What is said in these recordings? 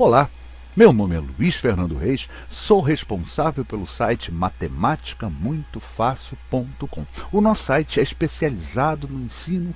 Olá, meu nome é Luiz Fernando Reis, sou responsável pelo site matematicamuitofácil.com. O nosso site é especializado no ensino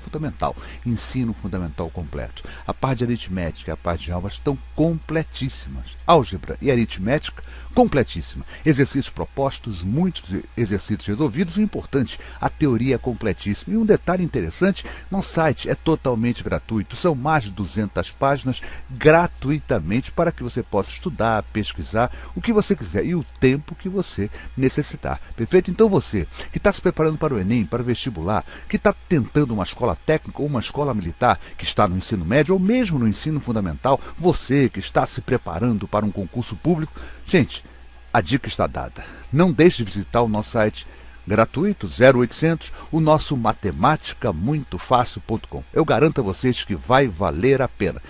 fundamental completo. A parte de aritmética e a parte de álgebra estão completíssimas. Álgebra e aritmética, completíssima. Exercícios propostos, muitos exercícios resolvidos. O importante, a teoria é completíssima. E um detalhe interessante, nosso site é totalmente gratuito. São mais de 200 páginas gratuitamente para que você possa estudar, pesquisar, o que você quiser e o tempo que você necessitar. Perfeito? Então você que está se preparando para o Enem, para o vestibular, que está tentando uma escola técnica ou uma escola militar, que está no ensino médio ou mesmo no ensino fundamental, você que está se preparando para um concurso público, gente, a dica está dada. Não deixe de visitar o nosso site gratuito, 0800, o nosso matematicamuitofácil.com. Eu garanto a vocês que vai valer a pena.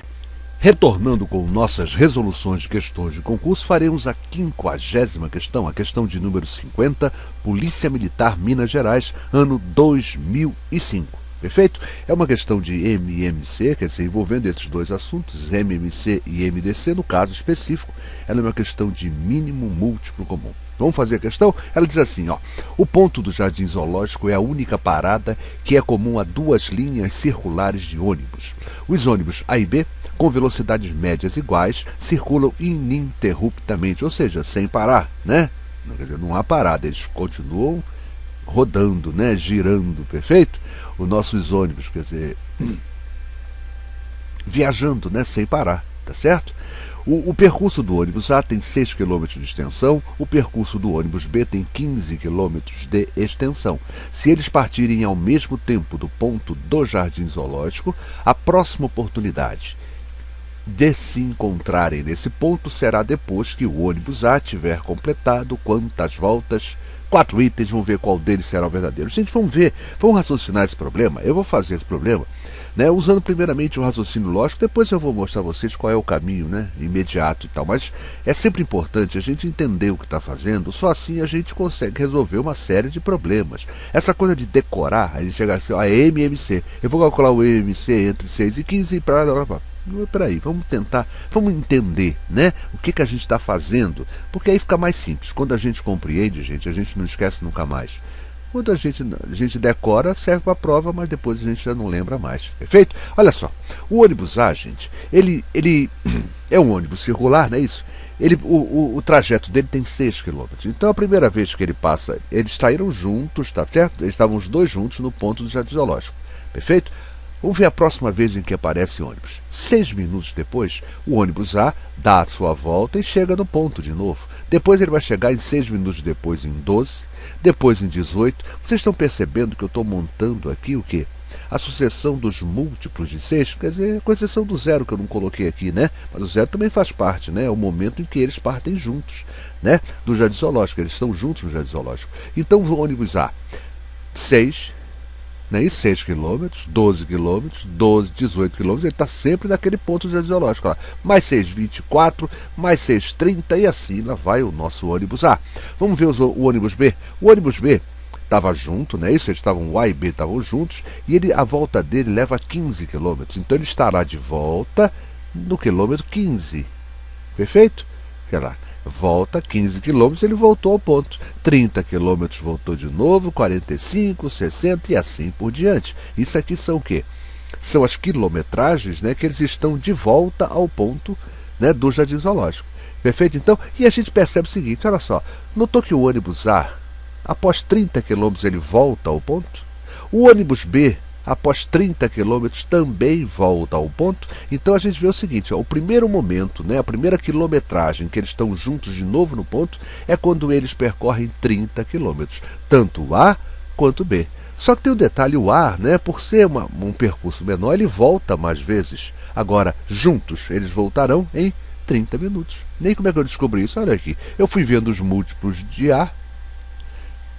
Retornando com nossas resoluções de questões de concurso, faremos a 50ª questão, a questão de número 50, Polícia Militar Minas Gerais, ano 2005. Perfeito? É uma questão de MMC, quer dizer, envolvendo esses dois assuntos, MMC e MDC, no caso específico, ela é uma questão de mínimo múltiplo comum. Vamos fazer a questão? Ela diz assim, ó, o ponto do Jardim Zoológico é a única parada que é comum a duas linhas circulares de ônibus. Os ônibus A e B, com velocidades médias iguais, circulam ininterruptamente, ou seja, sem parar, né? Quer dizer, não há parada, eles continuam rodando, né? Girando, perfeito? Os nossos ônibus, quer dizer, viajando, né? Sem parar, tá certo? O percurso do ônibus A tem 6 km de extensão, o percurso do ônibus B tem 15 km de extensão. Se eles partirem ao mesmo tempo do ponto do Jardim Zoológico, a próxima oportunidade de se encontrarem nesse ponto será depois que o ônibus A tiver completado quantas voltas? 4 itens, vamos ver qual deles será o verdadeiro. Gente, vamos ver, vamos raciocinar esse problema. Eu vou fazer esse problema, né, usando primeiramente o raciocínio lógico, depois eu vou mostrar a vocês qual é o caminho, né, imediato e tal. Mas é sempre importante a gente entender o que está fazendo, só assim a gente consegue resolver uma série de problemas. Essa coisa de decorar, a gente chega assim, a MMC, eu vou calcular o MMC entre 6 e 15 e para peraí, vamos tentar, vamos entender, né, o que a gente está fazendo, porque aí fica mais simples. Quando a gente compreende, gente, a gente não esquece nunca mais. Quando a gente decora, serve para a prova, mas depois a gente já não lembra mais. Perfeito? Olha só, o ônibus A, gente, ele é um ônibus circular, não é isso? O trajeto dele tem 6 km. Então a primeira vez que ele passa, eles saíram juntos, tá certo? Eles estavam os dois juntos no ponto do Jardim Zoológico. Perfeito? Vamos ver a próxima vez em que aparece o ônibus. 6 minutos depois, o ônibus A dá a sua volta e chega no ponto de novo. Depois ele vai chegar em 6 minutos depois em 12, depois em 18. Vocês estão percebendo que eu estou montando aqui o quê? A sucessão dos múltiplos de 6, quer dizer, com exceção do zero que eu não coloquei aqui, né? Mas o zero também faz parte, né? É o momento em que eles partem juntos, né? Do Jardim Zoológico, eles estão juntos no Jardim Zoológico. Então o ônibus A, 6, né, 6 km, 12 km, 12, 18 km, ele está sempre naquele ponto do Jardim Zoológico lá. Mais 6, 24, mais 6, 30 e assim lá vai o nosso ônibus A. Vamos ver o ônibus B. O ônibus B estava junto, né? Isso, eles estavam, o A e B estavam juntos, e a volta dele leva 15 km. Então ele estará de volta no quilômetro 15. Perfeito? Sei lá. Volta 15 km, ele voltou ao ponto. 30 km voltou de novo, 45, 60 e assim por diante. Isso aqui são o quê? São as quilometragens, né, que eles estão de volta ao ponto, né, do Jardim Zoológico. Perfeito? Então, e a gente percebe o seguinte, olha só, notou que o ônibus A, após 30 km ele volta ao ponto? O ônibus B, após 30 km também volta ao ponto. Então a gente vê o seguinte, ó, o primeiro momento, né, a primeira quilometragem que eles estão juntos de novo no ponto é quando eles percorrem 30 km, tanto o A quanto o B. Só que tem um detalhe, o A, né, por ser um percurso menor, ele volta mais vezes. Agora, juntos, eles voltarão em 30 minutos. Nem como é que eu descobri isso? Olha aqui, eu fui vendo os múltiplos de A,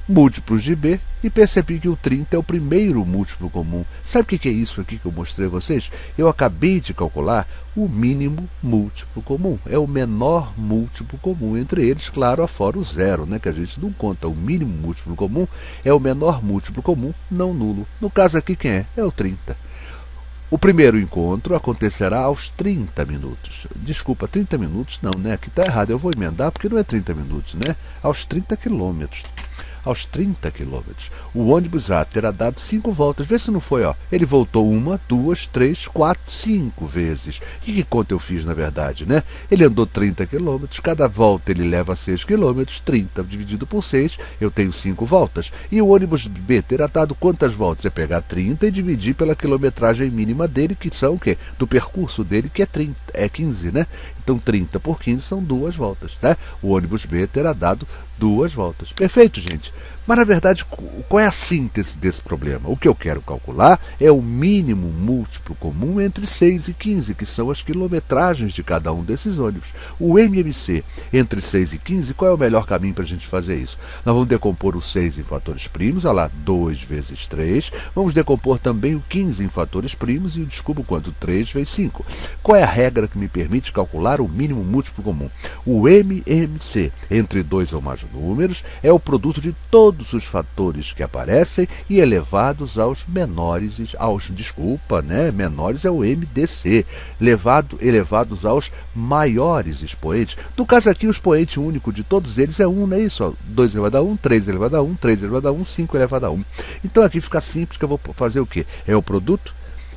múltiplos de B, e percebi que o 30 é o primeiro múltiplo comum. Sabe o que é isso aqui que eu mostrei a vocês? Eu acabei de calcular o mínimo múltiplo comum. É o menor múltiplo comum entre eles, claro, afora o zero, né, que a gente não conta. O mínimo múltiplo comum é o menor múltiplo comum não nulo. No caso aqui, quem é? É o 30. O primeiro encontro acontecerá aos 30 minutos. Desculpa, 30 minutos não, né? Aqui está errado, eu vou emendar porque não é 30 minutos, né? Aos 30 quilômetros. Aos 30 quilômetros. O ônibus A terá dado 5 voltas. Vê se não foi, ó. Ele voltou 1, 2, 3, 4, 5 vezes. E que conta eu fiz, na verdade, né? Ele andou 30 quilômetros. Cada volta ele leva 6 quilômetros. 30 dividido por 6, eu tenho 5 voltas. E o ônibus B terá dado quantas voltas? É pegar 30 e dividir pela quilometragem mínima dele, que são o quê? Do percurso dele, que é 15, né? Então 30 por 15 são 2 voltas, né? O ônibus B terá dado 2 voltas. Perfeito, gente? Mas, na verdade, qual é a síntese desse problema? O que eu quero calcular é o mínimo múltiplo comum entre 6 e 15, que são as quilometragens de cada um desses ônibus. O MMC entre 6 e 15, qual é o melhor caminho para a gente fazer isso? Nós vamos decompor o 6 em fatores primos, olha lá, 2 vezes 3. Vamos decompor também o 15 em fatores primos e eu descubro quanto? 3 vezes 5. Qual é a regra que me permite calcular o mínimo múltiplo comum? O MMC entre dois ou mais números é o produto de todos os fatores que aparecem e elevados aos menores, menores é o MDC, elevados aos maiores expoentes. No caso aqui, o expoente único de todos eles é 1, não é isso? 2 elevado a 1, 3 elevado a 1, 3 elevado a 1, 5 elevado a 1. Então aqui fica simples que eu vou fazer o quê? É o produto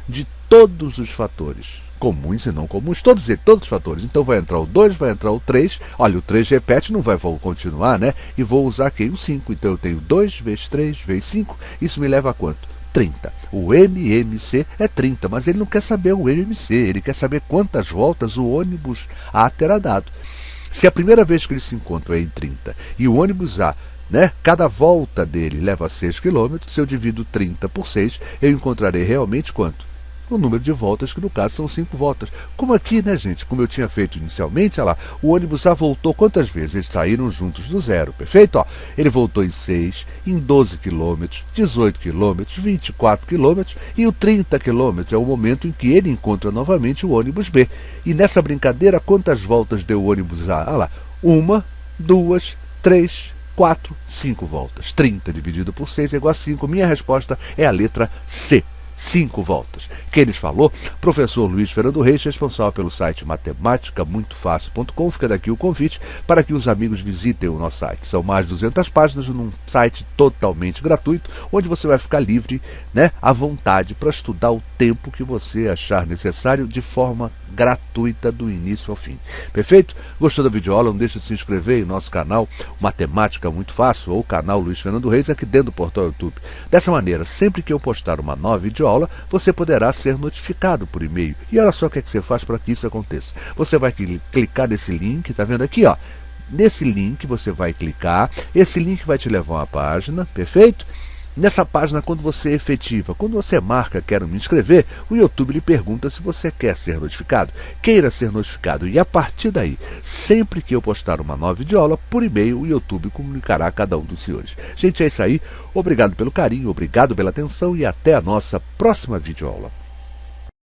de todos os fatores comuns e não comuns, todos os fatores. Então vai entrar o 2, vai entrar o 3. Olha, o 3 repete, não vai continuar, né? E vou usar aqui o 5. Então eu tenho 2 vezes 3 vezes 5. Isso me leva a quanto? 30. O MMC é 30, mas ele não quer saber o MMC. Ele quer saber quantas voltas o ônibus A terá dado. Se a primeira vez que eles se encontram é em 30 e o ônibus A, né, cada volta dele leva 6 km, se eu divido 30 por 6, eu encontrarei realmente quanto? O número de voltas, que no caso são 5 voltas. Como aqui, né, gente? Como eu tinha feito inicialmente, olha lá, o ônibus A voltou quantas vezes? Eles saíram juntos do zero, perfeito? Ó, ele voltou em 6, em 12 km, 18 km, 24 km e o 30 km é o momento em que ele encontra novamente o ônibus B. E nessa brincadeira, quantas voltas deu o ônibus A? Olha lá, 1, 2, 3, 4, 5 voltas. 30 dividido por 6 é igual a 5. Minha resposta é a letra C. 5 voltas. Quem lhes falou? Professor Luiz Fernando Reis, responsável pelo site matematicamuitofácil.com. Fica daqui o convite para que os amigos visitem o nosso site. São mais de 200 páginas num site totalmente gratuito, onde você vai ficar livre, né, à vontade para estudar o tempo que você achar necessário de forma gratuita do início ao fim. Perfeito? Gostou da videoaula? Não deixe de se inscrever em nosso canal Matemática Muito Fácil ou canal Luiz Fernando Reis aqui dentro do portal YouTube. Dessa maneira, sempre que eu postar uma nova videoaula, você poderá ser notificado por e-mail. E olha só o que é que você faz para que isso aconteça. Você vai clicar nesse link, tá vendo aqui, ó? Nesse link você vai clicar, esse link vai te levar a uma página, perfeito? Nessa página, quando você efetiva, quando você marca quero me inscrever, o YouTube lhe pergunta se você quer ser notificado. Queira ser notificado e a partir daí, sempre que eu postar uma nova videoaula, por e-mail o YouTube comunicará a cada um dos senhores. Gente, é isso aí. Obrigado pelo carinho, obrigado pela atenção e até a nossa próxima videoaula.